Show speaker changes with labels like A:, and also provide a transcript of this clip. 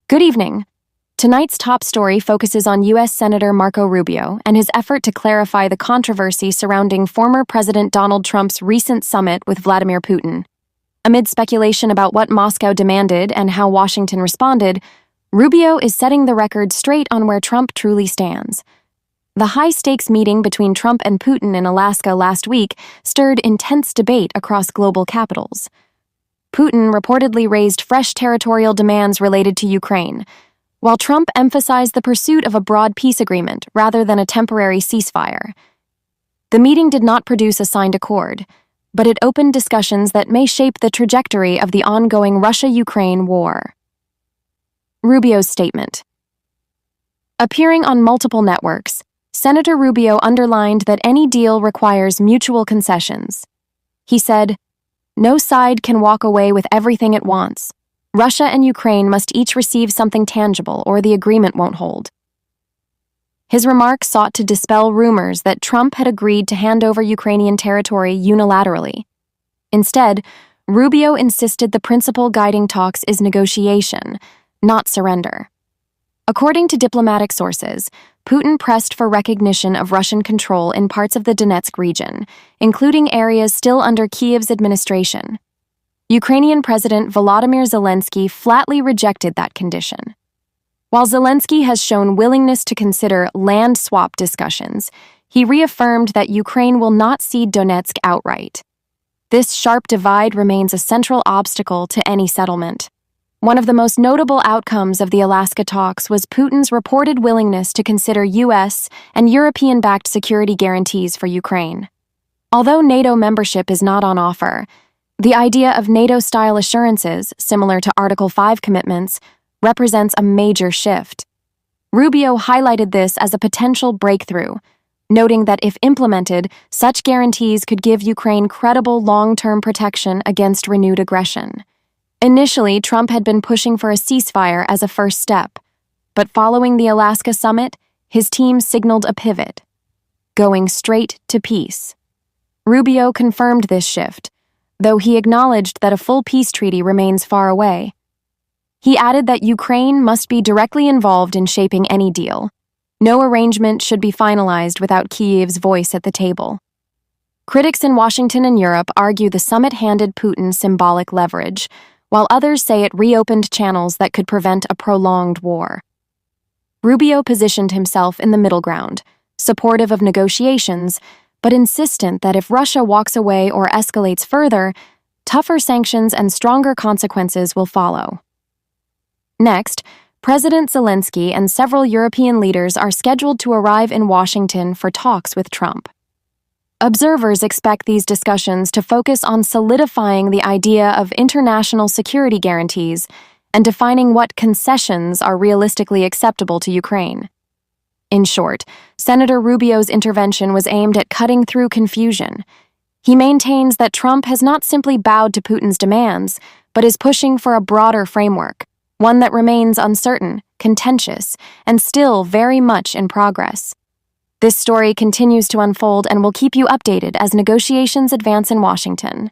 A: Good evening. Tonight's top story focuses on U.S. Senator Marco Rubio and his effort to clarify the controversy surrounding former President Donald Trump's recent summit with Vladimir Putin. Amid speculation about what Moscow demanded and how Washington responded, Rubio is setting the record straight on where Trump truly stands. The high-stakes meeting between Trump and Putin in Alaska last week stirred intense debate across global capitals. Putin reportedly raised fresh territorial demands related to Ukraine, while Trump emphasized the pursuit of a broad peace agreement rather than a temporary ceasefire. The meeting did not produce a signed accord, but it opened discussions that may shape the trajectory of the ongoing Russia-Ukraine war. Rubio's statement. Appearing on multiple networks, Senator Rubio underlined that any deal requires mutual concessions. He said, "No side can walk away with everything it wants. Russia and Ukraine must each receive something tangible or the agreement won't hold." His remarks sought to dispel rumors that Trump had agreed to hand over Ukrainian territory unilaterally. Instead, Rubio insisted the principle guiding talks is negotiation, not surrender. According to diplomatic sources, Putin pressed for recognition of Russian control in parts of the Donetsk region, including areas still under Kiev's administration. Ukrainian President Volodymyr Zelensky flatly rejected that condition. While Zelensky has shown willingness to consider land swap discussions, he reaffirmed that Ukraine will not cede Donetsk outright. This sharp divide remains a central obstacle to any settlement. One of the most notable outcomes of the Alaska talks was Putin's reported willingness to consider U.S. and European-backed security guarantees for Ukraine. Although NATO membership is not on offer, the idea of NATO-style assurances, similar to Article 5 commitments, represents a major shift. Rubio highlighted this as a potential breakthrough, noting that if implemented, such guarantees could give Ukraine credible long-term protection against renewed aggression. Initially, Trump had been pushing for a ceasefire as a first step, but following the Alaska summit, his team signaled a pivot, going straight to peace. Rubio confirmed this shift, though he acknowledged that a full peace treaty remains far away. He added that Ukraine must be directly involved in shaping any deal. No arrangement should be finalized without Kiev's voice at the table. Critics in Washington and Europe argue the summit handed Putin symbolic leverage, while others say it reopened channels that could prevent a prolonged war. Rubio positioned himself in the middle ground, supportive of negotiations, but insistent that if Russia walks away or escalates further, tougher sanctions and stronger consequences will follow. Next, President Zelensky and several European leaders are scheduled to arrive in Washington for talks with Trump. Observers expect these discussions to focus on solidifying the idea of international security guarantees and defining what concessions are realistically acceptable to Ukraine. In short, Senator Rubio's intervention was aimed at cutting through confusion. He maintains that Trump has not simply bowed to Putin's demands, but is pushing for a broader framework, one that remains uncertain, contentious, and still very much in progress. This story continues to unfold and will keep you updated as negotiations advance in Washington.